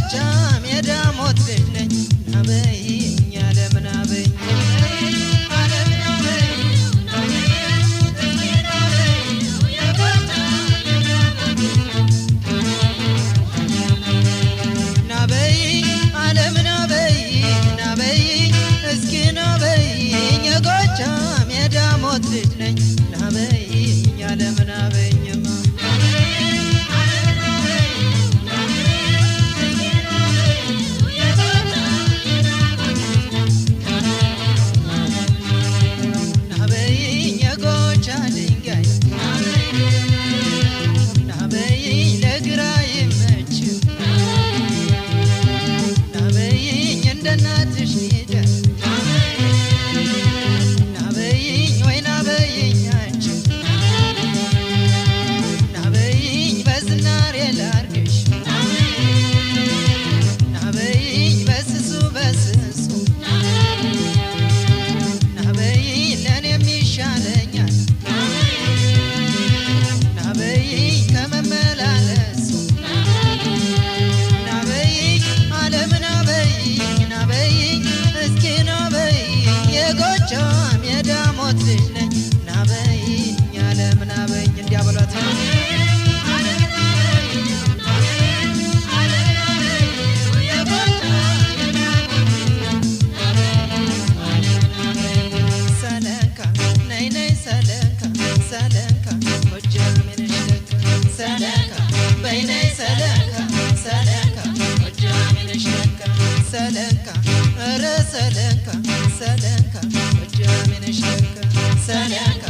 የጎጃም የዳሞት ልጅ ነኝ ናበይኝ ዓለምን አበይኝ ልጅ ነኝ ናበይኝ ዓለምን አበይኝማ ናበይኝ የጎቻ ድንጋይ ናበይኝ ለግራ ይመችው ናበይኝ እንደ እናትሽ ሊደር የጎጃም የዳሞት ልጅ ነኝ ናበይኝ ዓለምን አበይኝ እንዲያበሏት ሰለንካ ነይ ነይ ሰለንካ ሰለንካ ጎጃም ነሽ ለካ ሰለንካ በይ ነይ ሰለንካ ሰለንካ ጎጃም ነሽ ለካ ሰለንካ ኧረ ሰለንካ ሰለንካ ጎጃም ነሽ ለካ ሰለንካ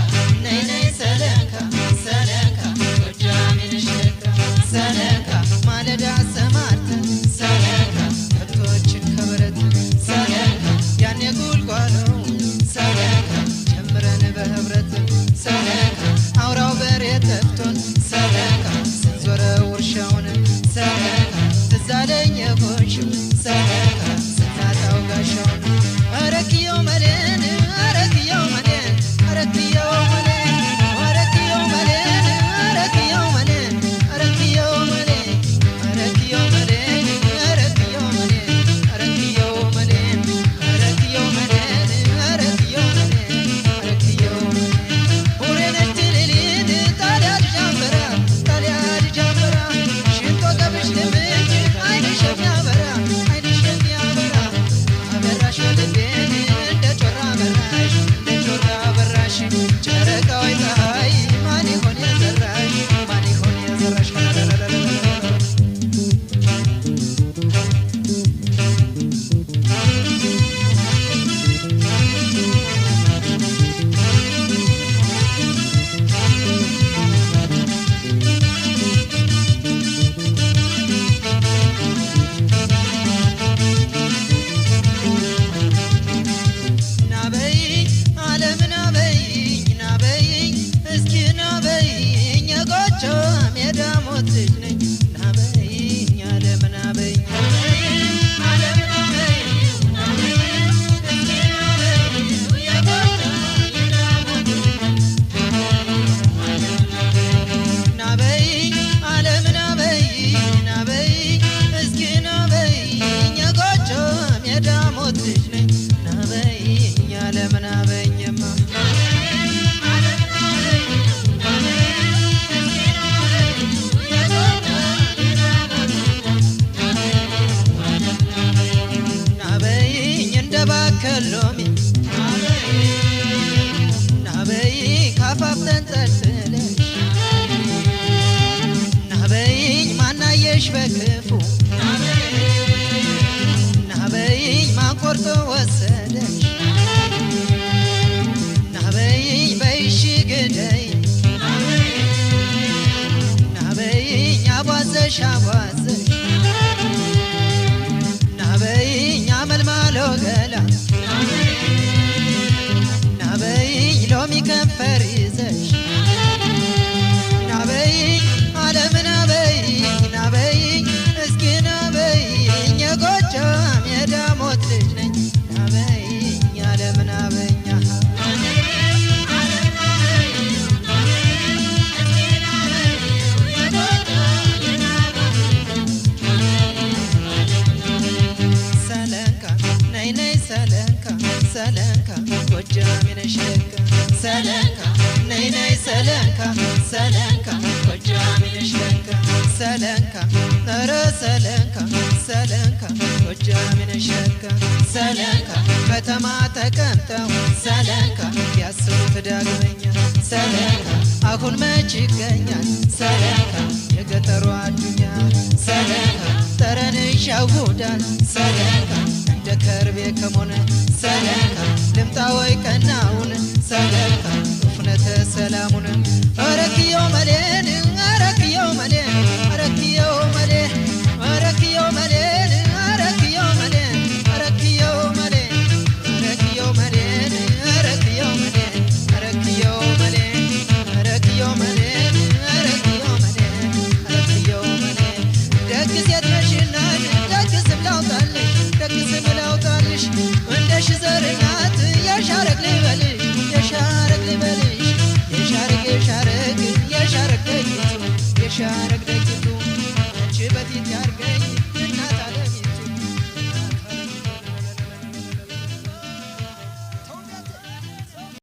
ነይ ነይ ሰለንካ ሰለንካ ጎጃም ነሽ ለካ ሰለንካ ማለዳ ሰማርተን ሰለንካ ከብቶችን ከበረት ሰለንካ ያኔ ጉልጓለው ሰለንካ ጀምረን በህብረት ሰለንካ አውራው በሬ ጠፍቶን ሰለንካ ስንዞረው ውርሻውን ሰለንካ ትዝ አለኝ የጎንሽው ሰለንካ ስናጣው ጋሻውን አረክየው መሌን አረክየው መሌን አረክየው መሌን አረክየው መሌን አረክየው መሌን አረክየው መሌን አረክየው መሌን አረክየው መሌን አረክየው መሌን አረክየው መሌን አረክየው መሌን አረክየው ሁሬነች ትልሊት ታዲያ ልጃንበራ ታዲያ ልጃንበራ ሽንቶ ገብሽ ልምጅ አይንሽ የሚያበራ አይንሽ የሚያበራ አበራሽ ልቤን እንደ ጮራ በራሽ እንደ ጮራ በራሽ ጨረቃ ወይ ፀሐይ ማን ይሆን የዘራሽ ማን ይሆን የዘራሽ ናበይኝ ዓለምን አበይኝ ናበይኝ እስኪ ናበይኝ የጎጃም የዳሞት ልጅ ነኝ ናበይኝ ዓለምን አበይኝ ዓለምን አበይኝ ናበይኝ ዓለምን አበይኝ ናበይኝ እስኪ ናበይኝ የጎጃም የዳሞት ልጅ ነኝ ናበይኝ ዓለምን አበይኝማ ናበይኝ እንደ ባከል ሎሚ ናበይኝ ካፋፍ ተንጠልጥለሽ ናበይኝ ማናየሽ በክፉ ናበይኝ ማንቆርጦ ወሰደሽ ናበይኝ በይሺ ግደይ ናበይኝ አቧዘሽ አቧዘሽ ናበይኝ አመልማሎ ገላ ናበይኝ ሎሚ ከንፈር ይዘሽ ናበይኝ ዓለምን አበይኝ ናበይኝ እስኪ ናበይኝ የጎጃም የዳሞት ልጅ ነኝ ናበይኝ ዓለምን አበይኝ ሰለንካ ነረ ሰለንካ ሰለንካ ጎጃምን ሸካ ሰለንካ ከተማ ተቀምጠው ሰለንካ ያስቡት ዳግመኛ ሰለንካ አሁን መች ይገኛል ሰለንካ የገጠሩ አዱኛ ሰለንካ ጠረንሽ ያውዳል ሰለንካ እንደ ከርቤ ከሞነ ሰለንካ ልምጣ ወይ ቀናውን ሰለንካ ፍነተ ሰላሙን አረክዮ መሌን አረክዮ መሌን አረክዮ መሌን አረክዮ መሌን አረክዮ መሌን አረክዮ መሌን አረክዮ መሌን አረክዮ መሌን አረክዮ መሌን አረክዮ መሌን